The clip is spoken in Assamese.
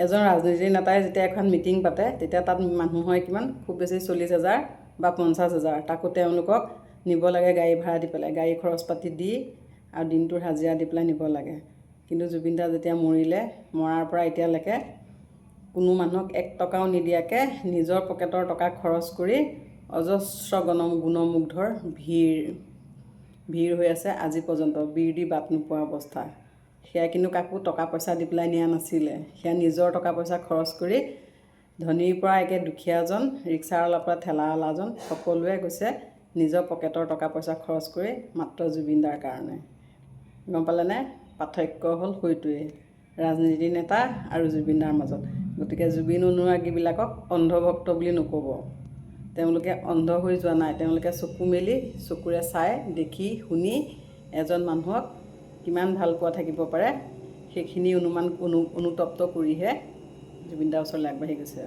এজন ৰাজনীতিৰ নেতাই যেতিয়া এখন মিটিং পাতে তেতিয়া তাত মানুহ হয় কিমান, খুব বেছি 40,000 বা 50,000। তাকো তেওঁলোকক নিব লাগে গাড়ী ভাড়া দি পেলাই, গাড়ী খৰচ পাতি দি আৰু দিনটোৰ হাজিৰা দি পেলাই নিব লাগে। কিন্তু জুবিন দা যেতিয়া মৰিলে, মৰাৰ পৰা এতিয়ালৈকে কোনো মানুহক 1 টকাও নিদিয়াকৈ নিজৰ পকেটৰ টকা খৰচ কৰি অজস্ৰ গুণমুগ্ধৰ ভিৰ হৈ আছে আজি পৰ্যন্ত, বীৰ দি বাট নোপোৱা অৱস্থা। সেয়া কিন্তু কাকো টকা পইচা দি পেলাই নিয়া নাছিলে, সেয়া নিজৰ টকা পইচা খৰচ কৰি ধনীৰ পৰা একে দুখীয়াজন, ৰিক্সাৱালাৰ পৰা ঠেলাৱালাজন সকলোৱে গৈছে নিজৰ পকেটৰ টকা পইচা খৰচ কৰি মাত্ৰ জুবিন দাৰ কাৰণে। গম পালেনে? পাৰ্থক্য হ'ল সেইটোৱেই ৰাজনীতিৰ নেতা আৰু জুবিন দাৰ মাজত। গতিকে জুবিন অনুৰাগীবিলাকক অন্ধভক্ত বুলি নক'ব। তেওঁলোকে অন্ধ হৈ যোৱা নাই, তেওঁলোকে চকু মেলি চকুৰে চাই দেখি শুনি এজন মানুহক কিমান ভাল পোৱা থাকিব পাৰে সেইখিনি অনুতপ্ত কৰিহে জুবিন দাৰ ওচৰলৈ আগবাঢ়ি গৈছে।